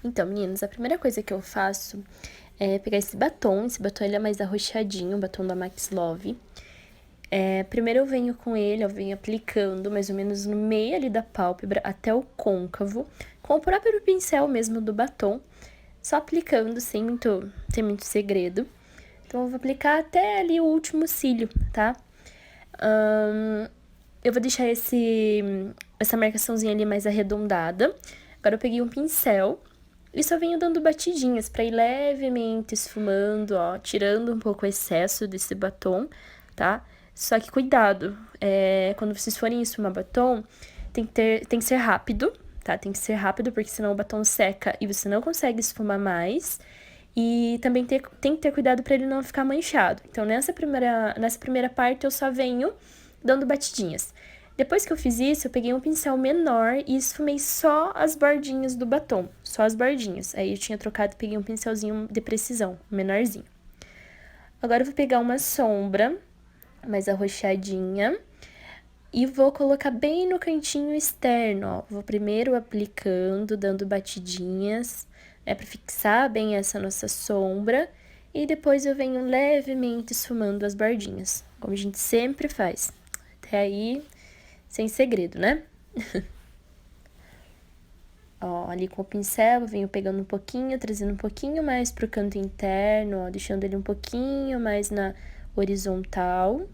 Então, meninas, a primeira coisa que eu faço é pegar esse batom. Esse batom ele é mais arroxeadinho, o batom da Max Love. Primeiro eu venho com ele, eu venho aplicando mais ou menos no meio ali da pálpebra até o côncavo, com o próprio pincel mesmo do batom, só aplicando sem muito segredo. Então, eu vou aplicar até ali o último cílio, tá? Eu vou deixar essa marcaçãozinha ali mais arredondada. Agora eu peguei um pincel e só venho dando batidinhas pra ir levemente esfumando, ó, tirando um pouco o excesso desse batom, tá? Só que cuidado, quando vocês forem esfumar batom, tem que ser rápido, tá? Tem que ser rápido, porque senão o batom seca e você não consegue esfumar mais. E também tem que ter cuidado para ele não ficar manchado. Então, nessa primeira parte, eu só venho dando batidinhas. Depois que eu fiz isso, eu peguei um pincel menor e esfumei só as bordinhas do batom. Só as bordinhas. Aí eu tinha trocado e peguei um pincelzinho de precisão, menorzinho. Agora eu vou pegar uma sombra mais arroxadinha e vou colocar bem no cantinho externo, ó. Vou primeiro aplicando, dando batidinhas, pra fixar bem essa nossa sombra. E depois eu venho levemente esfumando as bordinhas, como a gente sempre faz. Até aí, sem segredo, né? Ó, ali com o pincel eu venho pegando um pouquinho, trazendo um pouquinho mais pro canto interno, ó, deixando ele um pouquinho mais na horizontal.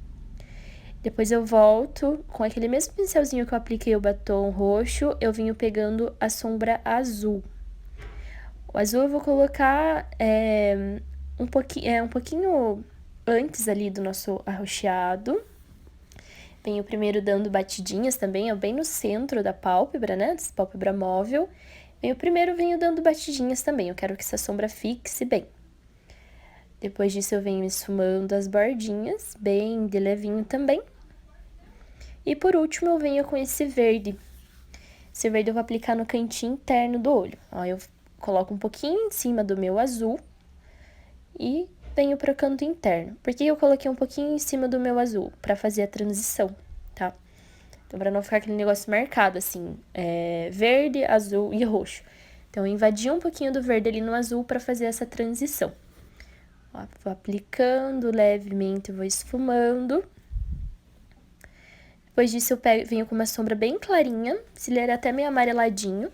Depois eu volto com aquele mesmo pincelzinho que eu apliquei o batom roxo, eu venho pegando a sombra azul. O azul eu vou colocar um pouquinho antes ali do nosso arroxeado. Venho primeiro dando batidinhas também, bem no centro da pálpebra, né? Dessa pálpebra móvel. Venho dando batidinhas também, eu quero que essa sombra fixe bem. Depois disso eu venho esfumando as bordinhas, bem de levinho também. E por último eu venho com esse verde. Esse verde eu vou aplicar no cantinho interno do olho. Ó, eu coloco um pouquinho em cima do meu azul e venho para o canto interno. Por que eu coloquei um pouquinho em cima do meu azul? Para fazer a transição, tá? Então, para não ficar aquele negócio marcado, assim, verde, azul e roxo. Então, eu invadi um pouquinho do verde ali no azul para fazer essa transição. Ó, vou aplicando levemente, vou esfumando. Depois disso, venho com uma sombra bem clarinha, cílio até meio amareladinho.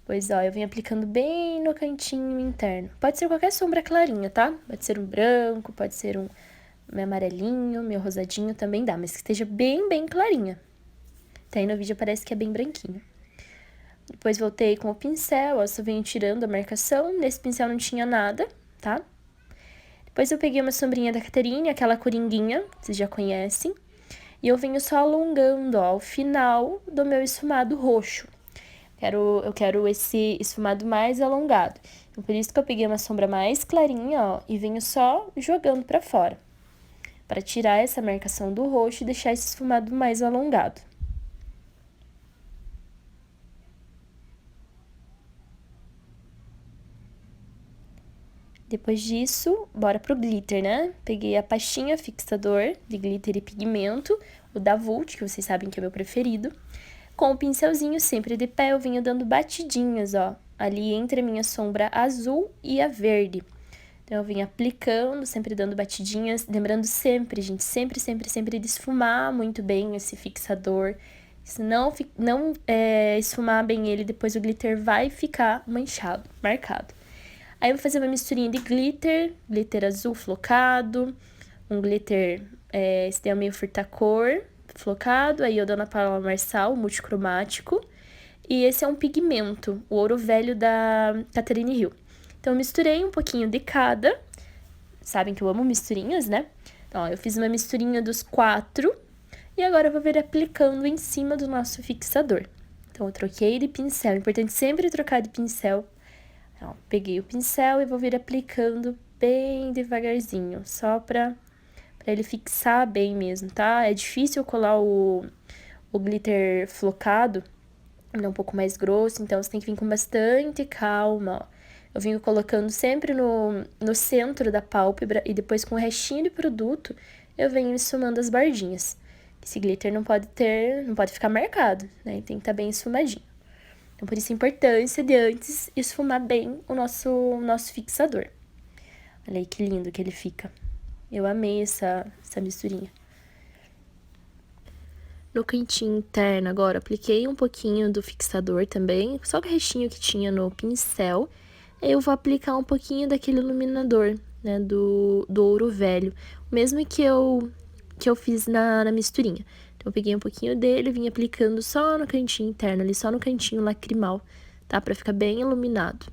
Pois, ó, eu venho aplicando bem no cantinho interno. Pode ser qualquer sombra clarinha, tá? Pode ser um branco, pode ser um meio amarelinho, meio rosadinho, também dá. Mas que esteja bem, bem clarinha. Até aí no vídeo parece que é bem branquinho. Depois voltei com o pincel, ó, só venho tirando a marcação. Nesse pincel não tinha nada, tá? Depois eu peguei uma sombrinha da Caterine, aquela coringuinha, vocês já conhecem. E eu venho só alongando, ó, o final do meu esfumado roxo. Eu quero esse esfumado mais alongado. Então, por isso que eu peguei uma sombra mais clarinha, ó, e venho só jogando pra fora. Pra tirar essa marcação do roxo e deixar esse esfumado mais alongado. Depois disso, bora pro glitter, né? Peguei a pastinha fixador de glitter e pigmento, o da Vult, que vocês sabem que é meu preferido. Com o pincelzinho sempre de pé, eu venho dando batidinhas, ó, ali entre a minha sombra azul e a verde. Então, eu venho aplicando, sempre dando batidinhas, lembrando sempre, gente, sempre de esfumar muito bem esse fixador. Se não esfumar bem ele, depois o glitter vai ficar manchado, marcado. Aí eu vou fazer uma misturinha de glitter azul flocado, um glitter, esse daí é meio furtacor, flocado, aí eu dou na Paula Marçal, multicromático, e esse é um pigmento, o ouro velho da Catherine Hill. Então, eu misturei um pouquinho de cada, sabem que eu amo misturinhas, né? Então, ó, eu fiz uma misturinha dos 4, e agora eu vou vir aplicando em cima do nosso fixador. Então, eu troquei de pincel, é importante sempre trocar de pincel. Então, peguei o pincel e vou vir aplicando bem devagarzinho, só pra ele fixar bem mesmo, tá? É difícil colar o glitter flocado, ele é um pouco mais grosso, então você tem que vir com bastante calma, ó. Eu venho colocando sempre no centro da pálpebra e depois com o restinho de produto, eu venho esfumando as bordinhas. Esse glitter não pode ficar marcado, né? Tem que estar bem esfumadinho. Então, por isso a importância de antes esfumar bem o nosso fixador. Olha aí que lindo que ele fica. Eu amei essa misturinha. No cantinho interno agora, apliquei um pouquinho do fixador também, só o restinho que tinha no pincel. Aí eu vou aplicar um pouquinho daquele iluminador, né, do ouro velho, o mesmo que eu fiz na misturinha. Então, eu peguei um pouquinho dele e vim aplicando só no cantinho interno ali, só no cantinho lacrimal, tá? Pra ficar bem iluminado.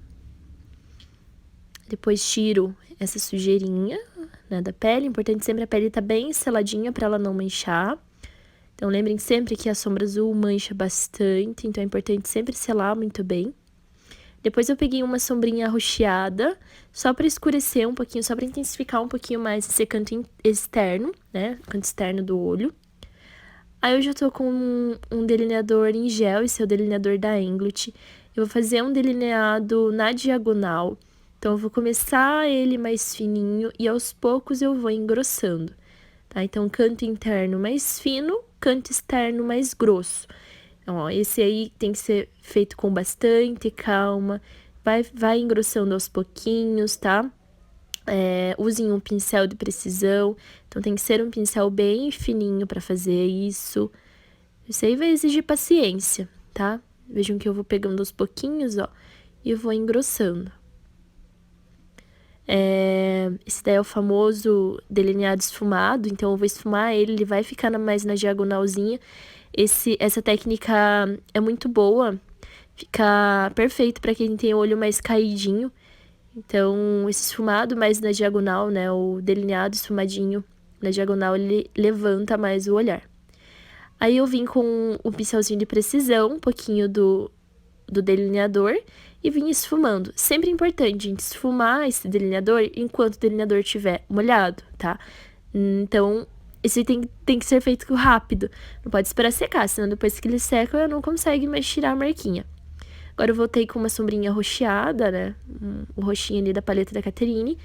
Depois tiro essa sujeirinha, né, da pele. Importante sempre a pele tá bem seladinha pra ela não manchar. Então, lembrem sempre que a sombra azul mancha bastante, então é importante sempre selar muito bem. Depois eu peguei uma sombrinha arroxeada, só para escurecer um pouquinho, só para intensificar um pouquinho mais esse canto externo, né? Canto externo do olho. Aí eu já tô com um delineador em gel, esse é o delineador da Englut. Eu vou fazer um delineado na diagonal. Então, eu vou começar ele mais fininho e aos poucos eu vou engrossando, tá? Então, canto interno mais fino, canto externo mais grosso. Então, ó, esse aí tem que ser feito com bastante calma, vai engrossando aos pouquinhos, tá? Usem um pincel de precisão, então tem que ser um pincel bem fininho para fazer isso. Isso aí vai exigir paciência, tá? Vejam que eu vou pegando aos pouquinhos, ó, e vou engrossando. Esse daí é o famoso delineado esfumado, então eu vou esfumar ele vai ficar mais na diagonalzinha. Essa técnica é muito boa, fica perfeito para quem tem o olho mais caidinho. Então, esse esfumado mais na diagonal, né, o delineado esfumadinho na diagonal, ele levanta mais o olhar. Aí eu vim com o pincelzinho de precisão, um pouquinho do delineador, e vim esfumando. Sempre importante, gente, esfumar esse delineador enquanto o delineador estiver molhado, tá? Então, esse tem que ser feito rápido. Não pode esperar secar, senão depois que ele seca, eu não consigo mais tirar a marquinha. Agora eu voltei com uma sombrinha roxeada, né? O roxinho ali da paleta da Catherine.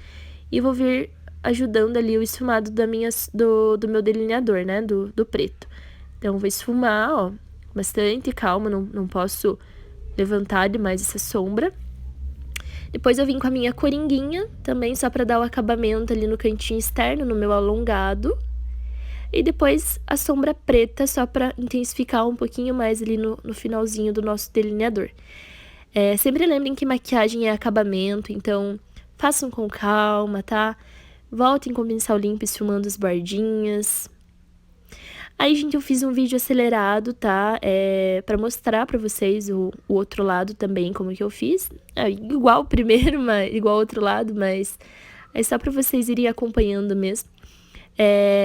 E vou vir ajudando ali o esfumado do meu delineador, né? Do preto. Então, eu vou esfumar, ó, bastante calma, não posso levantar demais essa sombra. Depois eu vim com a minha coringuinha, também só pra dar o acabamento ali no cantinho externo, no meu alongado. E depois a sombra preta, só pra intensificar um pouquinho mais ali no finalzinho do nosso delineador. Sempre lembrem que maquiagem é acabamento, então façam com calma, tá? Voltem com o pincel limpo esfumando as bordinhas. Aí, gente, eu fiz um vídeo acelerado, tá? Pra mostrar pra vocês o outro lado também, como que eu fiz. Igual o primeiro, igual o outro lado, mas é só pra vocês irem acompanhando mesmo.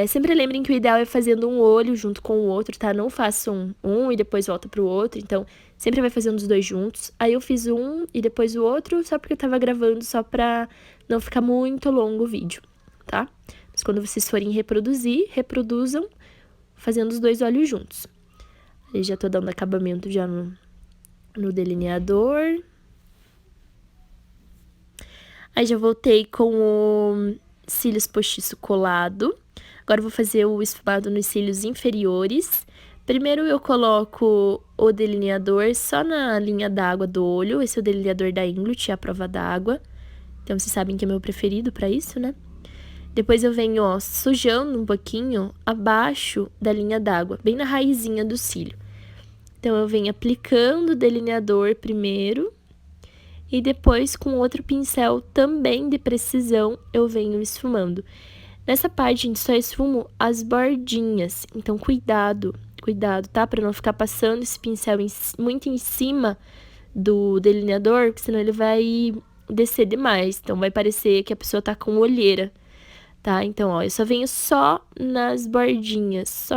Sempre lembrem que o ideal é fazendo um olho junto com o outro, tá? Não façam um e depois volta pro outro, então sempre vai fazendo os dois juntos. Aí eu fiz um e depois o outro, só porque eu tava gravando, só pra não ficar muito longo o vídeo, tá? Mas quando vocês forem reproduzir, reproduzam fazendo os dois olhos juntos. Aí já tô dando acabamento já no delineador. Aí já voltei com o cílios postiço colado. Agora eu vou fazer o esfumado nos cílios inferiores. Primeiro eu coloco o delineador só na linha d'água do olho. Esse é o delineador da Englut, a prova d'água. Então vocês sabem que é meu preferido pra isso, né? Depois eu venho, ó, sujando um pouquinho abaixo da linha d'água, bem na raizinha do cílio. Então eu venho aplicando o delineador primeiro. E depois, com outro pincel também de precisão, eu venho esfumando. Nessa parte, gente, só esfumo as bordinhas. Então, cuidado, tá? Pra não ficar passando esse pincel muito em cima do delineador, porque senão ele vai descer demais. Então, vai parecer que a pessoa tá com olheira, tá? Então, ó, eu só venho só nas bordinhas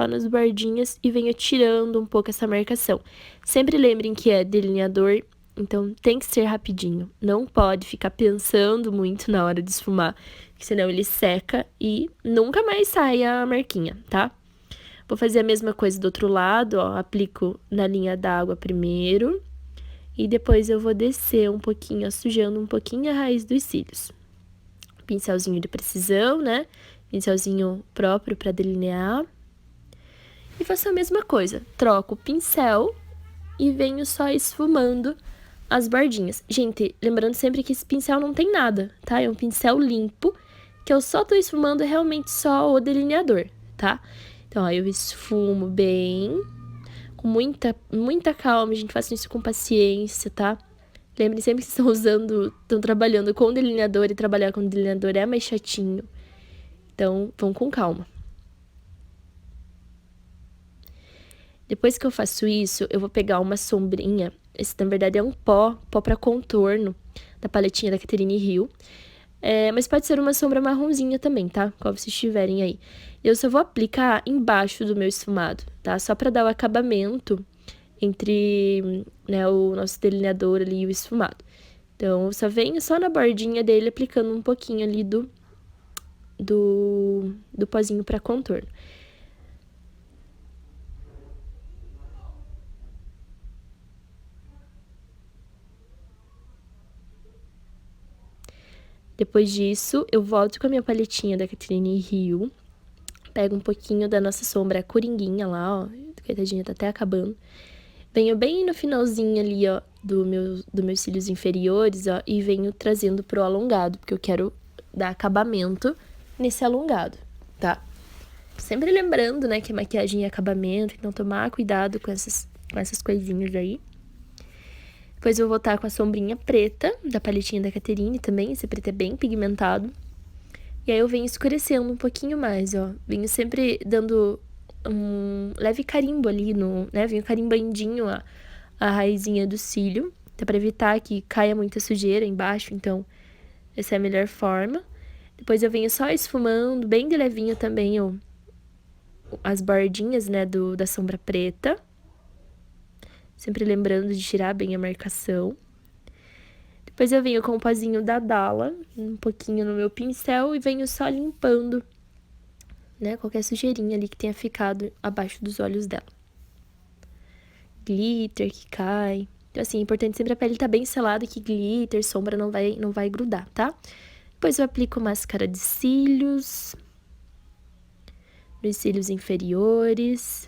e venho tirando um pouco essa marcação. Sempre lembrem que é delineador, então tem que ser rapidinho. Não pode ficar pensando muito na hora de esfumar, porque senão ele seca e nunca mais sai a marquinha, tá? Vou fazer a mesma coisa do outro lado, ó, aplico na linha d'água primeiro e depois eu vou descer um pouquinho, ó, sujando um pouquinho a raiz dos cílios. Pincelzinho de precisão, né? Pincelzinho próprio para delinear. E faço a mesma coisa. Troco o pincel e venho só esfumando as bordinhas. Gente, lembrando sempre que esse pincel não tem nada, tá? É um pincel limpo, que eu só tô esfumando realmente só o delineador, tá? Então, ó, eu esfumo bem, com muita calma, gente, façam isso com paciência, tá? Lembrem sempre que estão trabalhando com delineador, e trabalhar com delineador é mais chatinho. Então, vão com calma. Depois que eu faço isso, eu vou pegar uma sombrinha. Esse, na verdade, é um pó para contorno, da paletinha da Catherine Hill. Mas pode ser uma sombra marronzinha também, tá? Qual vocês tiverem aí. Eu só vou aplicar embaixo do meu esfumado, tá? Só pra dar o acabamento entre, né, o nosso delineador ali e o esfumado. Então, eu só venho só na bordinha dele, aplicando um pouquinho ali do pozinho pra contorno. Depois disso, eu volto com a minha paletinha da Catherine Hill, pego um pouquinho da nossa sombra coringuinha lá, ó, coitadinha, tá até acabando. Venho bem no finalzinho ali, ó, dos meus cílios inferiores, ó, e venho trazendo pro alongado, porque eu quero dar acabamento nesse alongado, tá? Sempre lembrando, né, que maquiagem é acabamento, então tomar cuidado com essas coisinhas aí. Depois eu vou voltar com a sombrinha preta, da paletinha da Catherine também, esse preto é bem pigmentado. E aí eu venho escurecendo um pouquinho mais, ó. Venho sempre dando um leve carimbo ali né? Venho carimbandinho a raizinha do cílio, até pra evitar que caia muita sujeira embaixo, então essa é a melhor forma. Depois eu venho só esfumando, bem de levinho também, ó, as bordinhas, né, da sombra preta. Sempre lembrando de tirar bem a marcação. Depois eu venho com o pozinho da Dalla, um pouquinho no meu pincel, e venho só limpando, né, qualquer sujeirinha ali que tenha ficado abaixo dos olhos dela. Glitter que cai. Então, assim, é importante sempre a pele estar bem selada, que glitter, sombra não vai grudar, tá? Depois eu aplico máscara de cílios, nos cílios inferiores.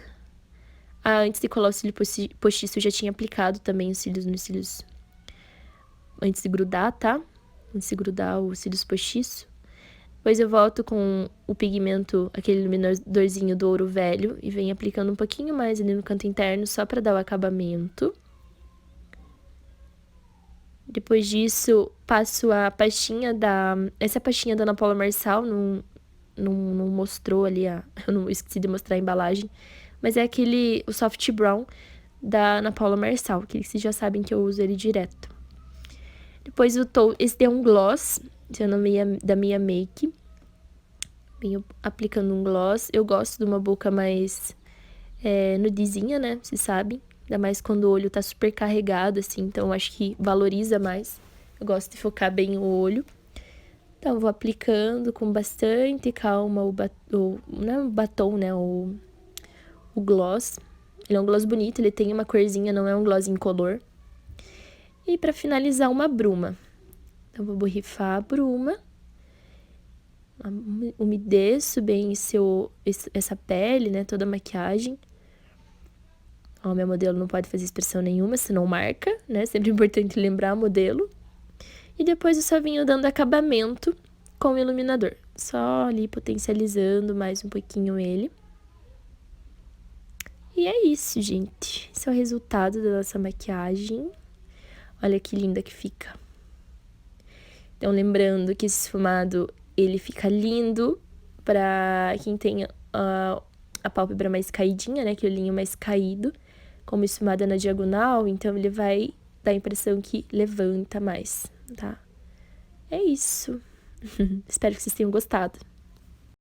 Antes de colar o cílio postiço, eu já tinha aplicado também os cílios nos cílios antes de grudar, tá? Antes de grudar os cílios postiço. Depois eu volto com o pigmento, aquele iluminadorzinho do ouro velho, e venho aplicando um pouquinho mais ali no canto interno, só pra dar o acabamento. Depois disso, passo a pastinha essa pastinha da Ana Paula Marçal, não mostrou ali, eu não esqueci de mostrar a embalagem, mas é o Soft Brown da Ana Paula Marçal, que vocês já sabem que eu uso ele direto. Depois esse é um gloss, da Mia Make. Venho aplicando um gloss. Eu gosto de uma boca mais nudezinha, né? Vocês sabem. Ainda mais quando o olho tá super carregado, assim. Então, eu acho que valoriza mais. Eu gosto de focar bem o olho. Então, eu vou aplicando com bastante calma não é o batom, né? O gloss. Ele é um gloss bonito, ele tem uma corzinha, não é um gloss incolor. E pra finalizar, uma bruma. Então, vou borrifar a bruma. Umedeço bem essa pele, né? Toda a maquiagem. Ó, meu modelo não pode fazer expressão nenhuma, senão marca, né? Sempre importante lembrar o modelo. E depois eu só venho dando acabamento com o iluminador. Só ali potencializando mais um pouquinho ele. E é isso, gente. Esse é o resultado da nossa maquiagem. Olha que linda que fica. Então, lembrando que esse esfumado, ele fica lindo pra quem tem a pálpebra mais caidinha, né? Aquele olhinho mais caído. Como esfumado é na diagonal, então ele vai dar a impressão que levanta mais, tá? É isso. Espero que vocês tenham gostado.